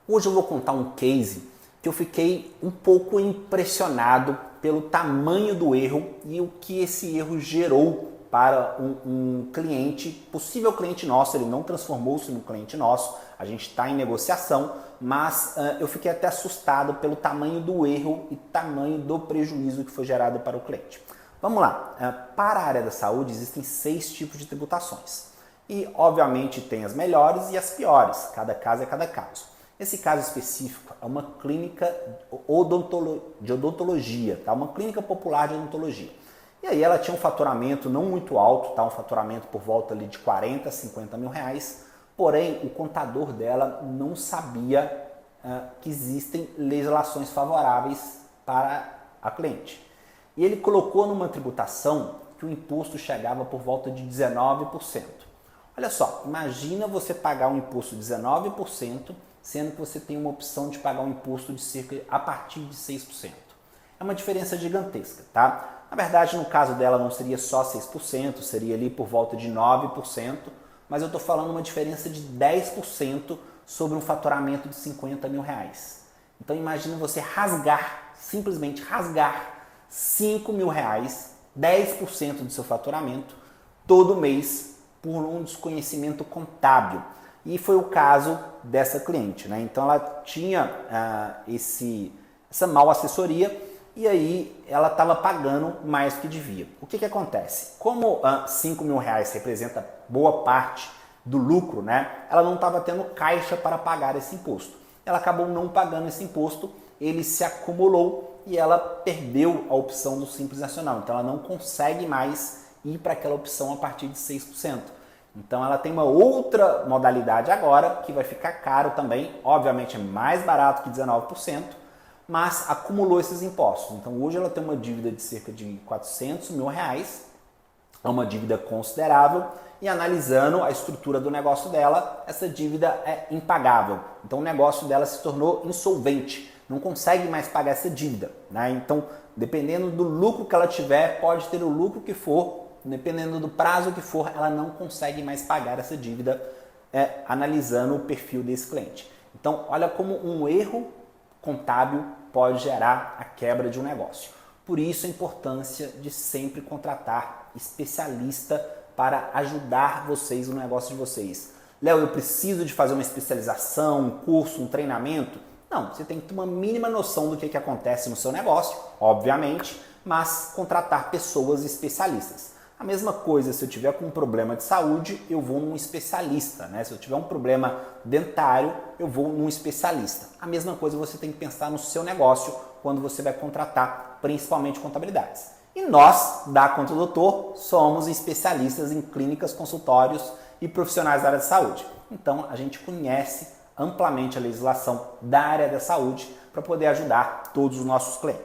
Hoje eu vou contar um case que eu fiquei um pouco impressionado pelo tamanho do erro e o que esse erro gerou para um cliente, possível cliente nosso. Ele não transformou-se num cliente nosso, a gente está em negociação, mas eu fiquei até assustado pelo tamanho do erro e tamanho do prejuízo que foi gerado para o cliente. Vamos lá, para a área da saúde existem 6 tipos de tributações e obviamente tem as melhores e as piores, cada caso é cada caso. Esse caso específico é uma clínica de odontologia, tá? Uma clínica popular de odontologia. E aí ela tinha um faturamento não muito alto, tá? Um faturamento por volta ali de 40, 50 mil reais, porém o contador dela não sabia que existem legislações favoráveis para a cliente. E ele colocou numa tributação que o imposto chegava por volta de 19%. Olha só, imagina você pagar um imposto de 19%, sendo que você tem uma opção de pagar um imposto de cerca a partir de 6%. É uma diferença gigantesca, tá? Na verdade, no caso dela não seria só 6%, seria ali por volta de 9%, mas eu estou falando uma diferença de 10% sobre um faturamento de 50 mil reais. Então imagina você simplesmente rasgar 5 mil reais, 10% do seu faturamento, todo mês, por um desconhecimento contábil. E foi o caso dessa cliente, né? Então ela tinha essa mal assessoria e aí ela estava pagando mais do que devia. O que acontece? Como 5 mil reais representa boa parte do lucro, né? Ela não estava tendo caixa para pagar esse imposto. Ela acabou não pagando esse imposto, ele se acumulou e ela perdeu a opção do Simples Nacional. Então ela não consegue mais ir para aquela opção a partir de 6%. Então ela tem uma outra modalidade agora que vai ficar caro também, obviamente é mais barato que 19%, mas acumulou esses impostos. Então hoje ela tem uma dívida de cerca de 400 mil reais, é uma dívida considerável e analisando a estrutura do negócio dela, essa dívida é impagável. Então o negócio dela se tornou insolvente, não consegue mais pagar essa dívida, né? Então dependendo do lucro que ela tiver, pode ter o lucro que for, dependendo do prazo que for, ela não consegue mais pagar essa dívida analisando o perfil desse cliente. Então, olha como um erro contábil pode gerar a quebra de um negócio. Por isso a importância de sempre contratar especialista para ajudar vocês no negócio de vocês. Léo, eu preciso de fazer uma especialização, um curso, um treinamento? Não, você tem que ter uma mínima noção do que acontece no seu negócio, obviamente, mas contratar pessoas especialistas. A mesma coisa, se eu tiver com um problema de saúde, eu vou num especialista, né? Se eu tiver um problema dentário, eu vou num especialista. A mesma coisa você tem que pensar no seu negócio quando você vai contratar, principalmente contabilidades. E nós, da Conta do Doutor, somos especialistas em clínicas, consultórios e profissionais da área de saúde. Então, a gente conhece amplamente a legislação da área da saúde para poder ajudar todos os nossos clientes.